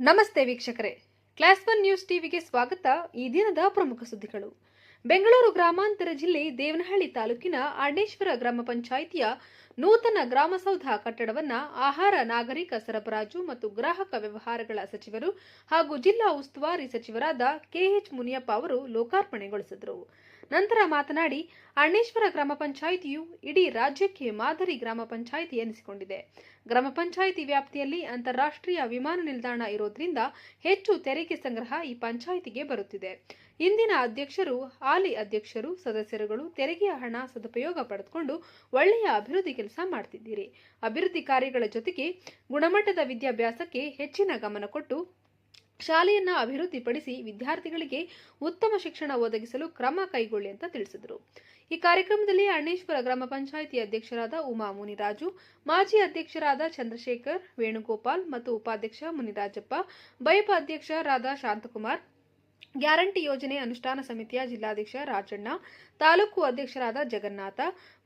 ನಮಸ್ತೆ ವೀಕ್ಷಕರೇ, class 1 news ಟಿವಿಗೆ ಸ್ವಾಗತ. ಈ ದಿನದ ಪ್ರಮುಖ ಸುದ್ದಿಗಳು. ಬೆಂಗಳೂರು ಗ್ರಾಮಾಂತರ ಜಿಲ್ಲೆ ದೇವನಹಳ್ಳಿ ತಾಲೂಕಿನ ಅರ್ಣೇಶ್ವರ ಗ್ರಾಮ ಪಂಚಾಯಿತಿಯ ನೂತನ ಗ್ರಾಮಸೌಧ ಕಟ್ಟಡವನ್ನು ಆಹಾರ, ನಾಗರಿಕ ಸರಬರಾಜು ಮತ್ತು ಗ್ರಾಹಕ ವ್ಯವಹಾರಗಳ ಸಚಿವರು ಹಾಗೂ ಜಿಲ್ಲಾ ಉಸ್ತುವಾರಿ ಸಚಿವರಾದ ಕೆಎಚ್ ಮುನಿಯಪ್ಪ ಅವರು ಲೋಕಾರ್ಪಣೆಗೊಳಿಸಿದರು. ನಂತರ ಮಾತನಾಡಿ, ಅರ್ಣೇಶ್ವರ ಗ್ರಾಮ ಪಂಚಾಯಿತಿಯು ಇಡೀ ರಾಜ್ಯಕ್ಕೆ ಮಾದರಿ ಗ್ರಾಮ ಪಂಚಾಯಿತಿ ಎನಿಸಿಕೊಂಡಿದೆ. ಗ್ರಾಮ ಪಂಚಾಯಿತಿ ವ್ಯಾಪ್ತಿಯಲ್ಲಿ ಅಂತಾರಾಷ್ಟ್ರೀಯ ವಿಮಾನ ನಿಲ್ದಾಣ ಇರೋದ್ರಿಂದ ಹೆಚ್ಚು ತೆರಿಗೆ ಸಂಗ್ರಹ ಈ ಪಂಚಾಯಿತಿಗೆ ಬರುತ್ತಿದೆ. ಇಂದಿನ ಅಧ್ಯಕ್ಷರು, ಹಾಲಿ ಅಧ್ಯಕ್ಷರು, ಸದಸ್ಯರುಗಳು ತೆರಿಗೆಯ ಹಣ ಸದುಪಯೋಗ ಪಡೆದುಕೊಂಡು ಒಳ್ಳೆಯ ಅಭಿವೃದ್ಧಿ ಕೆಲಸ ಮಾಡ್ತಿದ್ದೀರಿ. ಅಭಿವೃದ್ಧಿ ಕಾರ್ಯಗಳ ಜೊತೆಗೆ ಗುಣಮಟ್ಟದ ವಿದ್ಯಾಭ್ಯಾಸಕ್ಕೆ ಹೆಚ್ಚಿನ ಗಮನ ಕೊಟ್ಟು ಶಾಲೆಯನ್ನ ಅಭಿವೃದ್ಧಿಪಡಿಸಿ ವಿದ್ಯಾರ್ಥಿಗಳಿಗೆ ಉತ್ತಮ ಶಿಕ್ಷಣ ಒದಗಿಸಲು ಕ್ರಮ ಕೈಗೊಳ್ಳಿ ಅಂತ ತಿಳಿಸಿದರು. ಈ ಕಾರ್ಯಕ್ರಮದಲ್ಲಿ ಅರ್ಣೇಶ್ವರ ಗ್ರಾಮ ಪಂಚಾಯಿತಿ ಅಧ್ಯಕ್ಷರಾದ ಉಮಾ ಮುನಿರಾಜು, ಮಾಜಿ ಅಧ್ಯಕ್ಷರಾದ ಚಂದ್ರಶೇಖರ್, ವೇಣುಗೋಪಾಲ್ ಮತ್ತು ಉಪಾಧ್ಯಕ್ಷ ಮುನಿರಾಜಪ್ಪ, ಬೈಪ ಅಧ್ಯಕ್ಷರಾದ ಶಾಂತಕುಮಾರ್, ಗ್ಯಾರಂಟಿ ಯೋಜನೆ ಅನುಷ್ಠಾನ ಸಮಿತಿಯ ಜಿಲ್ಲಾಧ್ಯಕ್ಷ ರಾಜಣ್ಣ, ತಾಲೂಕು ಅಧ್ಯಕ್ಷರಾದ ಜಗನ್ನಾಥ,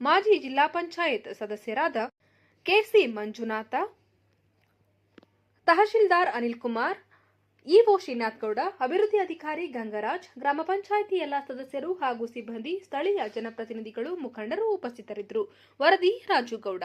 ಮಾಜಿ ಜಿಲ್ಲಾ ಪಂಚಾಯತ್ ಸದಸ್ಯರಾದ ಕೆಸಿ ಮಂಜುನಾಥ, ತಹಶೀಲ್ದಾರ್ ಅನಿಲ್ ಕುಮಾರ್, ಇಒ ಶ್ರೀನಾಥ್ ಗೌಡ, ಅಭಿವೃದ್ಧಿ ಅಧಿಕಾರಿ ಗಂಗರಾಜ್, ಗ್ರಾಮ ಪಂಚಾಯಿತಿ ಎಲ್ಲ ಸದಸ್ಯರು ಹಾಗೂ ಸಿಬ್ಬಂದಿ, ಸ್ಥಳೀಯ ಜನಪ್ರತಿನಿಧಿಗಳು, ಮುಖಂಡರು ಉಪಸ್ಥಿತರಿದ್ದರು. ವರದಿ ರಾಜು ಗೌಡ.